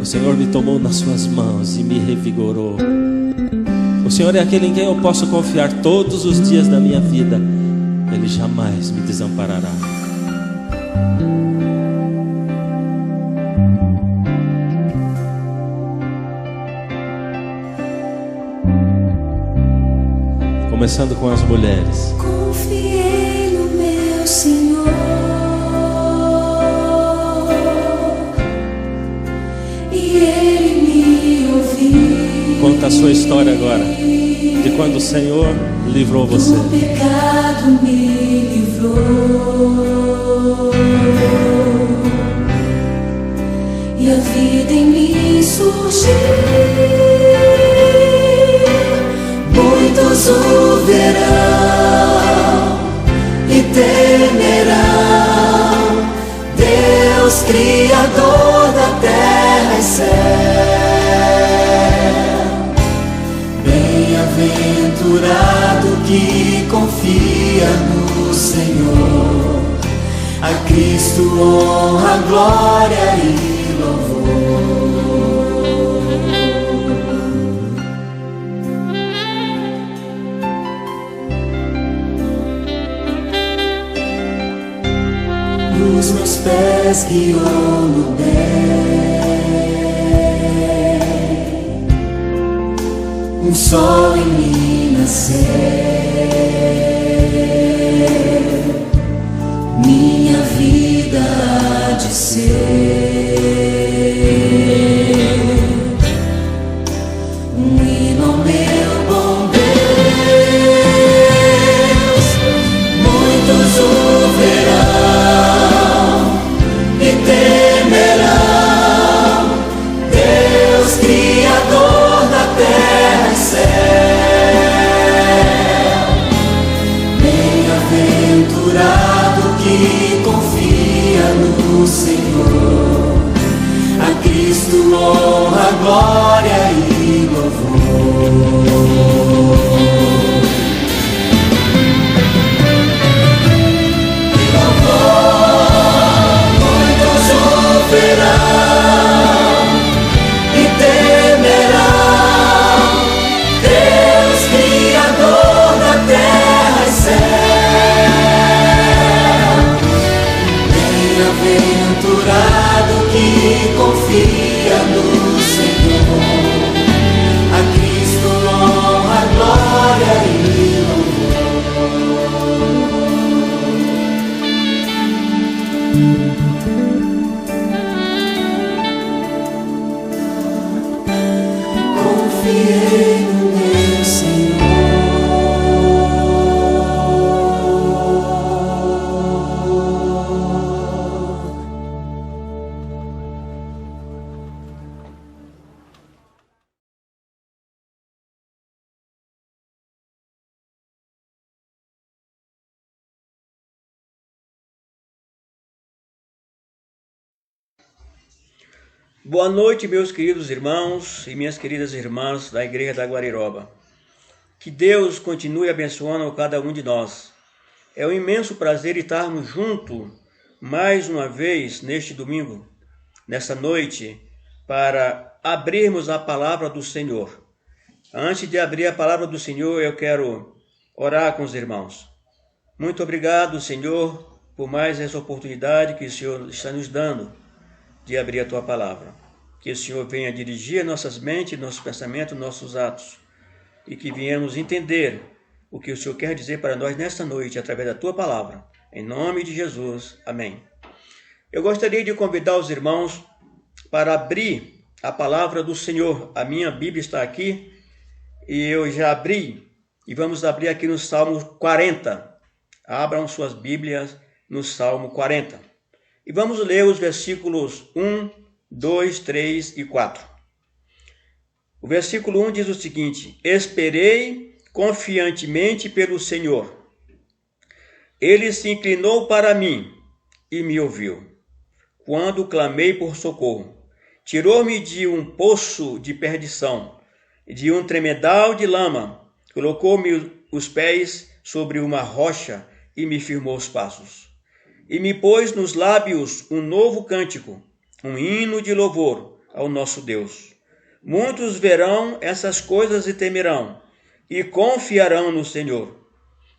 O Senhor me tomou nas suas mãos e me revigorou. O Senhor é aquele em quem eu posso confiar todos os dias da minha vida. Ele jamais me desamparará. Começando com as mulheres. Confiei no meu Senhor, e Ele me ouviu. Conta a sua história agora, de quando o Senhor livrou você. Do pecado me livrou, e a vida em mim surgiu. Muitos o verão e temerão Deus, Criador da terra e céu. Bem-aventurado que confia no Senhor, a Cristo honra, glória e louvor. Os meus pés guiou no bem, um sol em mim nascer, minha vida há de ser um hino ao meu bom Deus. Muitos o verão e temerão Deus, Criador da terra e céu. Bem-aventurado que confia no Senhor, a Cristo honra, glória e louvor. Verão e temerão Deus, Criador da terra e céu. Bem-aventurado que confia no Senhor, a Cristo honra, glória e confiei no meu Senhor. Boa noite, meus queridos irmãos e minhas queridas irmãs da Igreja da Guariroba. Que Deus continue abençoando cada um de nós. É um imenso prazer estarmos juntos mais uma vez neste domingo, nesta noite, para abrirmos a palavra do Senhor. Antes de abrir a palavra do Senhor, eu quero orar com os irmãos. Muito obrigado, Senhor, por mais essa oportunidade que o Senhor está nos dando de abrir a Tua palavra. Que o Senhor venha dirigir nossas mentes, nossos pensamentos, nossos atos, e que venhamos entender o que o Senhor quer dizer para nós nesta noite, através da Tua palavra. Em nome de Jesus. Amém. Eu gostaria de convidar os irmãos para abrir a palavra do Senhor. A minha Bíblia está aqui, e eu já abri, e vamos abrir aqui no Salmo 40. Abram suas Bíblias no Salmo 40. E vamos ler os versículos 1, 2, 3 e 4. O versículo 1 diz o seguinte: Esperei confiantemente pelo Senhor. Ele se inclinou para mim e me ouviu, quando clamei por socorro. Tirou-me de um poço de perdição, de um tremedal de lama. Colocou-me os pés sobre uma rocha e me firmou os passos. E me pôs nos lábios um novo cântico, um hino de louvor ao nosso Deus. Muitos verão essas coisas e temerão, e confiarão no Senhor.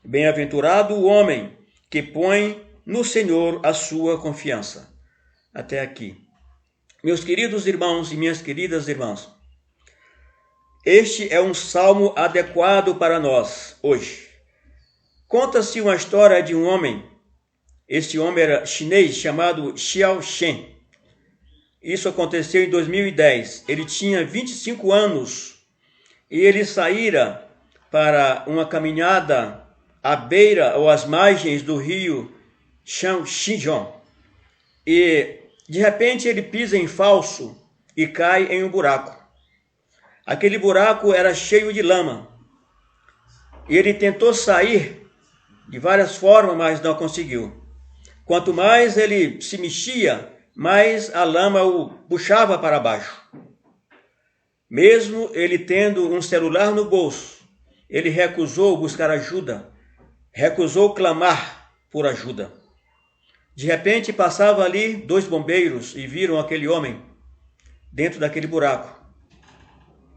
Bem-aventurado o homem que põe no Senhor a sua confiança. Até aqui. Meus queridos irmãos e minhas queridas irmãs, este é um salmo adequado para nós hoje. Conta-se uma história de um homem. Este homem era chinês, chamado Xiao Shen. Isso aconteceu em 2010. Ele tinha 25 anos e ele saíra para uma caminhada à beira ou às margens do rio Shangxijong. E de repente ele pisa em falso e cai em um buraco. Aquele buraco era cheio de lama. E ele tentou sair de várias formas, mas não conseguiu. Quanto mais ele se mexia, mais a lama o puxava para baixo. Mesmo ele tendo um celular no bolso, ele recusou buscar ajuda, recusou clamar por ajuda. De repente passava ali 2 bombeiros e viram aquele homem dentro daquele buraco.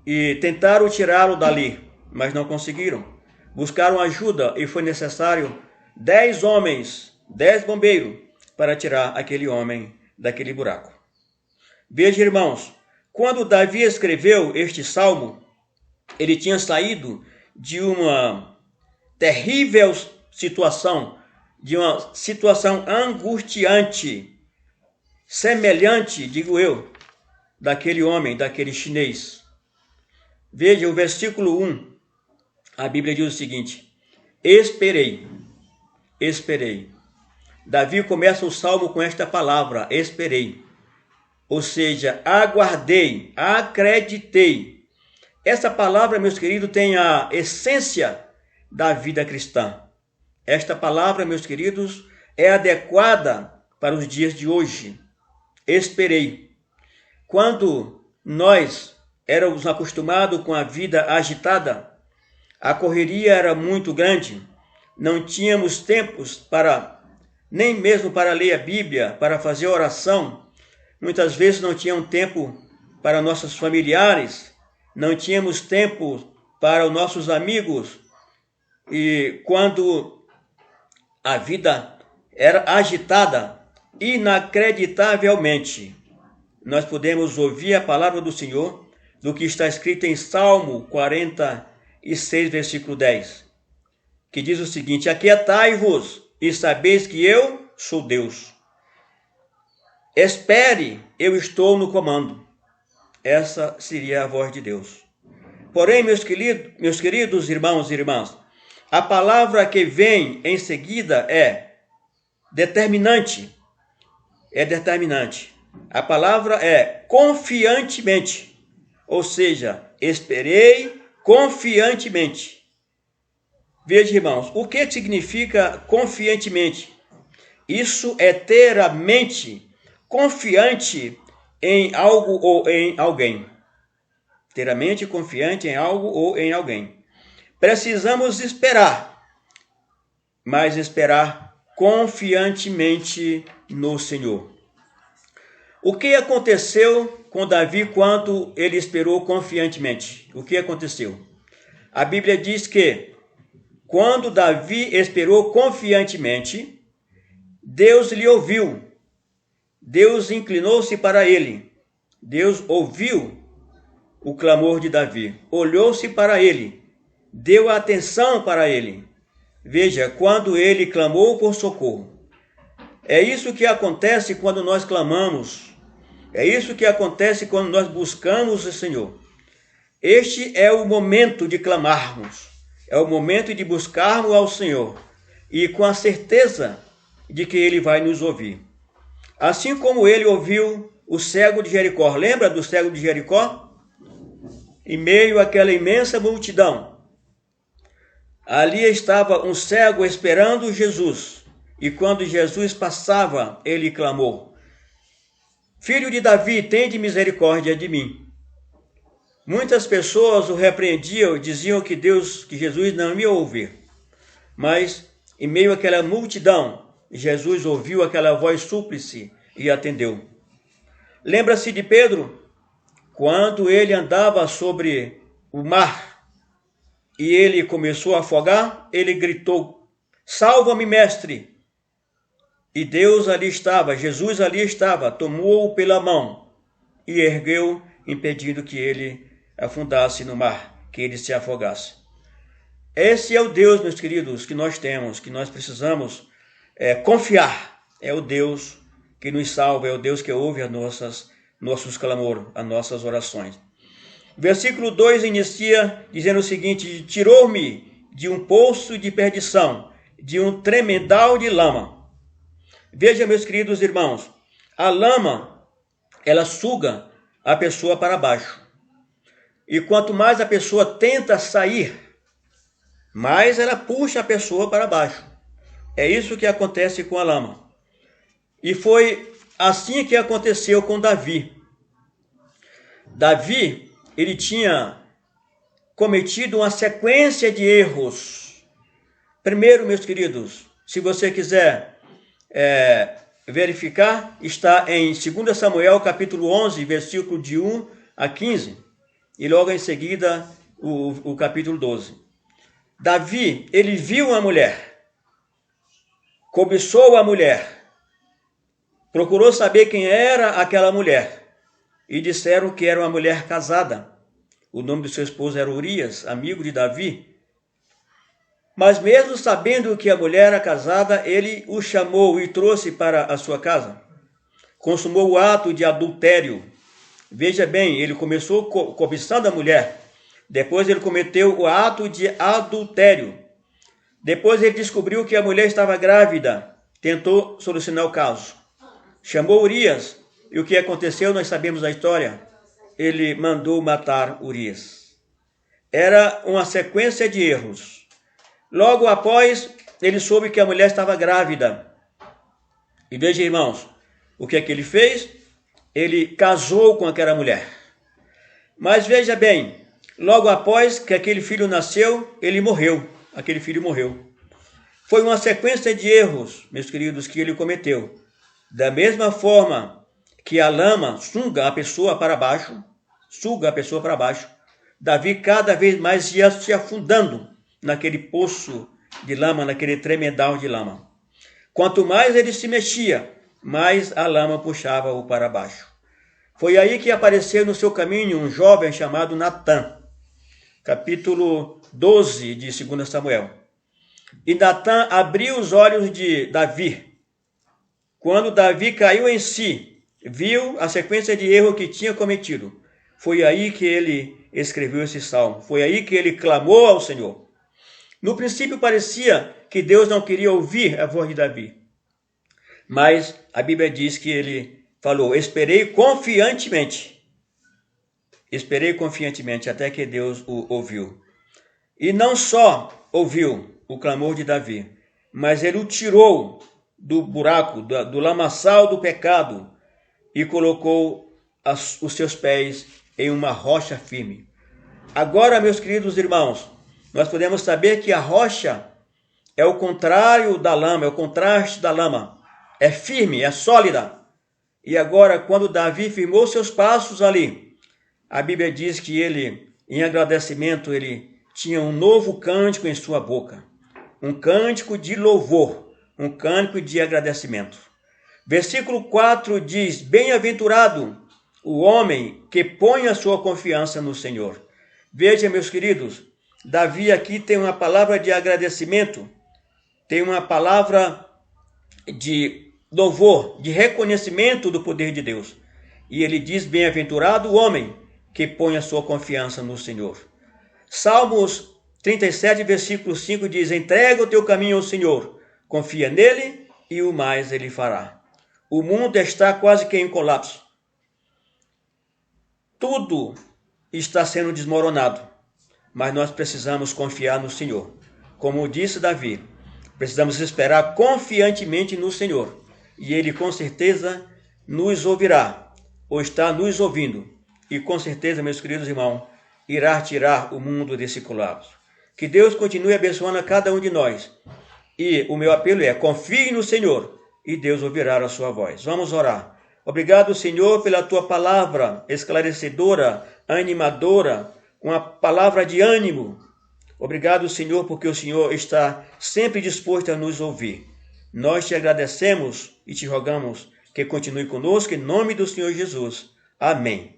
E tentaram tirá-lo dali, mas não conseguiram. Buscaram ajuda e foi necessário 10 homens, 10 bombeiros, para tirar aquele homem daquele buraco. Veja, irmãos, quando Davi escreveu este salmo, ele tinha saído de uma terrível situação, de uma situação angustiante, semelhante, digo eu, daquele homem, daquele chinês. Veja o versículo 1, a Bíblia diz o seguinte: esperei. Davi começa o salmo com esta palavra, esperei. Ou seja, aguardei, acreditei. Essa palavra, meus queridos, tem a essência da vida cristã. Esta palavra, meus queridos, é adequada para os dias de hoje. Esperei. Quando nós éramos acostumados com a vida agitada, a correria era muito grande, não tínhamos tempos nem mesmo para ler a Bíblia, para fazer oração. Muitas vezes não tínhamos tempo para nossos familiares, não tínhamos tempo para os nossos amigos. E quando a vida era agitada, inacreditavelmente, nós podemos ouvir a palavra do Senhor, do que está escrito em Salmo 46, versículo 10, que diz o seguinte: aquietai-vos e sabeis que eu sou Deus. Espere, eu estou no comando. Essa seria a voz de Deus. Porém, meus queridos irmãos e irmãs, a palavra que vem em seguida é determinante. A palavra é confiantemente. Ou seja, esperei confiantemente. Veja, irmãos, o que significa confiantemente? Isso é ter a mente confiante em algo ou em alguém. Ter a mente confiante em algo ou em alguém. Precisamos esperar, mas esperar confiantemente no Senhor. O que aconteceu com Davi quando ele esperou confiantemente? O que aconteceu? A Bíblia diz que quando Davi esperou confiantemente, Deus lhe ouviu. Deus inclinou-se para ele. Deus ouviu o clamor de Davi. Olhou-se para ele. Deu atenção para ele. Veja, quando ele clamou por socorro. É isso que acontece quando nós clamamos. É isso que acontece quando nós buscamos o Senhor. Este é o momento de clamarmos. É o momento de buscarmos ao Senhor. E com a certeza de que Ele vai nos ouvir. Assim como Ele ouviu o cego de Jericó. Lembra do cego de Jericó? Em meio àquela imensa multidão. Ali estava um cego esperando Jesus. E quando Jesus passava, ele clamou: Filho de Davi, tende misericórdia de mim. Muitas pessoas o repreendiam, diziam que Jesus não ia ouvir. Mas, em meio àquela multidão, Jesus ouviu aquela voz súplice e atendeu. Lembra-se de Pedro? quando ele andava sobre o mar e ele começou a afogar, ele gritou: salva-me, mestre! E Deus ali estava, Jesus ali estava, tomou-o pela mão e ergueu, impedindo que ele afundasse no mar, que ele se afogasse. Esse é o Deus, meus queridos, que nós temos, que nós precisamos confiar. É o Deus que nos salva, é o Deus que ouve nossos clamores, as nossas orações. Versículo 2 inicia dizendo o seguinte: tirou-me de um poço de perdição, de um tremendal de lama. Veja, meus queridos irmãos, a lama, ela suga a pessoa para baixo. E quanto mais a pessoa tenta sair, mais ela puxa a pessoa para baixo. É isso que acontece com a lama. E foi assim que aconteceu com Davi. Davi, ele tinha cometido uma sequência de erros. Primeiro, meus queridos, se você quiser verificar, está em 2 Samuel, capítulo 11, versículo de 1 a 15, e logo em seguida o capítulo 12. Davi, ele viu uma mulher, cobiçou a mulher, procurou saber quem era aquela mulher, e disseram que era uma mulher casada. O nome do seu esposo era Urias, amigo de Davi. Mas mesmo sabendo que a mulher era casada, ele o chamou e trouxe para a sua casa. Consumou o ato de adultério. Veja bem, ele começou cobiçando a mulher. Depois ele cometeu o ato de adultério. Depois ele descobriu que a mulher estava grávida. Tentou solucionar o caso. Chamou Urias. E o que aconteceu, nós sabemos a história. Ele mandou matar Urias. Era uma sequência de erros. Logo após, ele soube que a mulher estava grávida. E veja, irmãos, o que é que ele fez? Ele casou com aquela mulher. Mas veja bem, logo após que aquele filho nasceu, ele morreu. Aquele filho morreu. Foi uma sequência de erros, meus queridos, que ele cometeu. Da mesma forma que a lama suga a pessoa para baixo, Davi cada vez mais ia se afundando naquele poço de lama, naquele tremendal de lama. Quanto mais ele se mexia, mais a lama puxava-o para baixo. Foi aí que apareceu no seu caminho um jovem chamado Natã, capítulo 12 de 2 Samuel. E Natã abriu os olhos de Davi. Quando Davi caiu em si, viu a sequência de erro que tinha cometido. Foi aí que ele escreveu esse salmo. Foi aí que ele clamou ao Senhor. No princípio parecia que Deus não queria ouvir a voz de Davi. Mas a Bíblia diz que ele falou: esperei confiantemente até que Deus o ouviu. E não só ouviu o clamor de Davi, mas ele o tirou do buraco, do lamaçal do pecado, e colocou os seus pés em uma rocha firme. Agora, meus queridos irmãos, nós podemos saber que a rocha é o contrário da lama, é o contraste da lama. É firme, é sólida. E agora, quando Davi firmou seus passos ali, a Bíblia diz que ele, em agradecimento, ele tinha um novo cântico em sua boca. Um cântico de louvor, um cântico de agradecimento. Versículo 4 diz: bem-aventurado o homem que põe a sua confiança no Senhor. Veja, meus queridos, Davi aqui tem uma palavra de agradecimento, tem uma palavra de louvor, de reconhecimento do poder de Deus. E ele diz: bem-aventurado o homem que põe a sua confiança no Senhor. Salmos 37, versículo 5 diz: entrega o teu caminho ao Senhor, confia nele e o mais ele fará. O mundo está quase que em colapso. Tudo está sendo desmoronado, mas nós precisamos confiar no Senhor. Como disse Davi, precisamos esperar confiantemente no Senhor, e Ele com certeza nos ouvirá, ou está nos ouvindo, e com certeza, meus queridos irmãos, irá tirar o mundo desse colapso. Que Deus continue abençoando a cada um de nós, e o meu apelo é: confie no Senhor, e Deus ouvirá a sua voz. Vamos orar. Obrigado, Senhor, pela tua palavra esclarecedora, animadora, uma palavra de ânimo. Obrigado, Senhor, porque o Senhor está sempre disposto a nos ouvir. Nós te agradecemos e te rogamos que continue conosco em nome do Senhor Jesus. Amém.